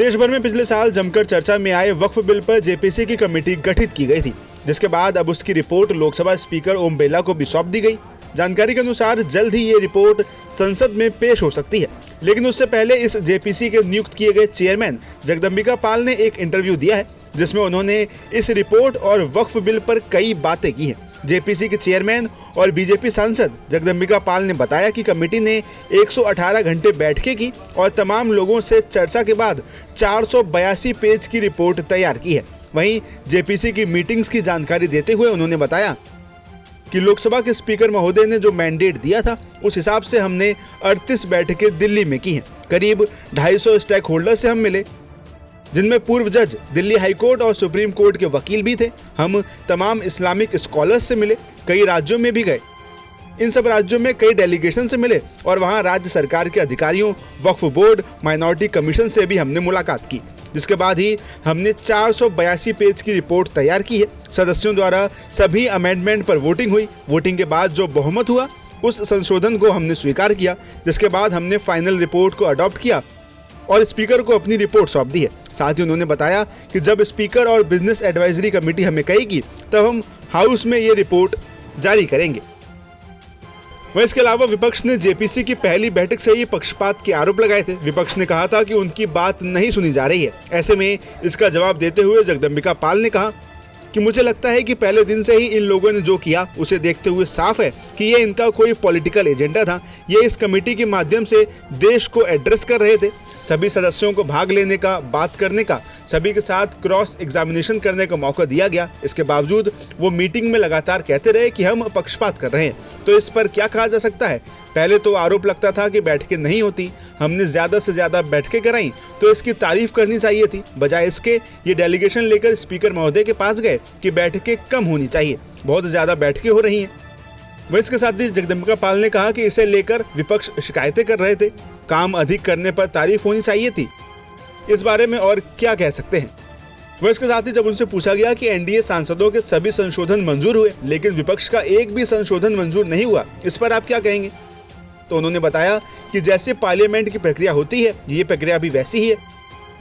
देश भर में पिछले साल जमकर चर्चा में आए वक्फ बिल पर जेपीसी की कमेटी गठित की गई थी, जिसके बाद अब उसकी रिपोर्ट लोकसभा स्पीकर ओम बिरला को भी सौंप दी गई। जानकारी के अनुसार जल्द ही ये रिपोर्ट संसद में पेश हो सकती है, लेकिन उससे पहले इस जेपीसी के नियुक्त किए गए चेयरमैन जगदम्बिका पाल ने एक इंटरव्यू दिया है, जिसमें उन्होंने इस रिपोर्ट और वक्फ बिल पर कई बातें की हैं। जेपीसी के चेयरमैन और बीजेपी सांसद जगदम्बिका पाल ने बताया कि कमेटी ने 118 घंटे बैठकें की और तमाम लोगों से चर्चा के बाद 482 पेज की रिपोर्ट तैयार की है। वहीं जेपीसी की मीटिंग्स की जानकारी देते हुए उन्होंने बताया कि लोकसभा के स्पीकर महोदय ने जो मैंडेट दिया था, उस हिसाब से हमने 38 बैठकें दिल्ली में की हैं। करीब 250 स्टेक होल्डर से हम मिले, जिनमें पूर्व जज, दिल्ली हाई कोर्ट और सुप्रीम कोर्ट के वकील भी थे। हम तमाम इस्लामिक स्कॉलर्स से मिले, कई राज्यों में भी गए। इन सब राज्यों में कई डेलीगेशन से मिले और वहां राज्य सरकार के अधिकारियों, वक्फ बोर्ड, माइनॉरिटी कमीशन से भी हमने मुलाकात की, जिसके बाद ही हमने 482 पेज की रिपोर्ट तैयार की है। सदस्यों द्वारा सभी अमेंडमेंट पर वोटिंग हुई। वोटिंग के बाद जो बहुमत हुआ, उस संशोधन को हमने स्वीकार किया, जिसके बाद हमने फाइनल रिपोर्ट को अडॉप्ट किया और स्पीकर को अपनी रिपोर्ट सौंप दी है। साथ ही उन्होंने बताया कि जब स्पीकर और बिजनेस एडवाइजरी कमेटी हमें कहेगी, तब हम हाउस में ये रिपोर्ट जारी करेंगे। वहीं इसके अलावा विपक्ष ने जेपीसी की पहली बैठक से ही पक्षपात के आरोप लगाए थे। विपक्ष ने कहा था कि उनकी बात नहीं सुनी जा रही है। ऐसे में इसका जवाब देते हुए जगदम्बिका पाल ने कहा कि मुझे लगता है कि पहले दिन से ही इन लोगों ने जो किया, उसे देखते हुए साफ है कि ये इनका कोई पॉलिटिकल एजेंडा था। ये इस कमेटी के माध्यम से देश को एड्रेस कर रहे थे। सभी सदस्यों को भाग लेने का, बात करने का, सभी के साथ क्रॉस एग्जामिनेशन करने का मौका दिया गया। इसके बावजूद वो मीटिंग में लगातार कहते रहे कि हम पक्षपात कर रहे हैं। तो इस पर क्या कहा जा सकता है? पहले तो आरोप लगता था कि बैठकें नहीं होती, हमने ज्यादा से ज्यादा बैठकें कराई, तो इसकी तारीफ करनी चाहिए थी। बजाय इसके ये डेलीगेशन लेकर स्पीकर महोदय के पास गए कि बैठकें कम होनी चाहिए, बहुत ज्यादा बैठकें हो रही हैं। वहीं इसके साथ ही जगदम्बिका पाल ने कहा कि इसे लेकर विपक्ष शिकायतें कर रहे थे, काम अधिक करने पर तारीफ होनी चाहिए थी। इस बारे में और क्या कह सकते हैं? वहीं इसके साथ ही जब उनसे पूछा गया कि एनडीए सांसदों के सभी संशोधन मंजूर हुए, लेकिन विपक्ष का एक भी संशोधन मंजूर नहीं हुआ, इस पर आप क्या कहेंगे? तो उन्होंने बताया कि जैसे पार्लियामेंट की प्रक्रिया होती है, ये प्रक्रिया भी वैसी ही है।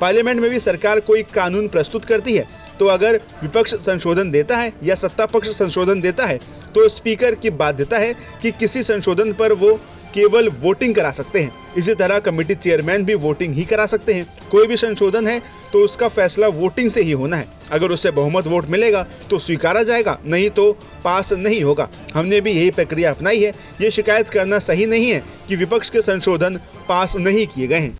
पार्लियामेंट में भी सरकार कोई कानून प्रस्तुत करती है, तो अगर विपक्ष संशोधन देता है या सत्ता पक्ष संशोधन देता है, तो स्पीकर की बाध्यता है कि किसी संशोधन पर वो केवल वोटिंग करा सकते हैं। इसी तरह कमेटी चेयरमैन भी वोटिंग ही करा सकते हैं। कोई भी संशोधन है तो उसका फैसला वोटिंग से ही होना है। अगर उससे बहुमत वोट मिलेगा तो स्वीकारा जाएगा, नहीं तो पास नहीं होगा। हमने भी यही प्रक्रिया अपनाई है। ये शिकायत करना सही नहीं है कि विपक्ष के संशोधन पास नहीं किए गए हैं।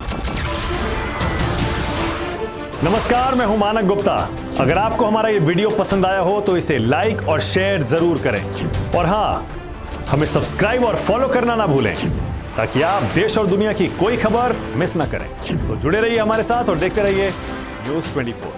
नमस्कार, मैं हूं मानक गुप्ता। अगर आपको हमारा ये वीडियो पसंद आया हो तो इसे लाइक और शेयर जरूर करें, और हाँ, हमें सब्सक्राइब और फॉलो करना ना भूलें, ताकि आप देश और दुनिया की कोई खबर मिस ना करें। तो जुड़े रहिए हमारे साथ और देखते रहिए न्यूज़ 24।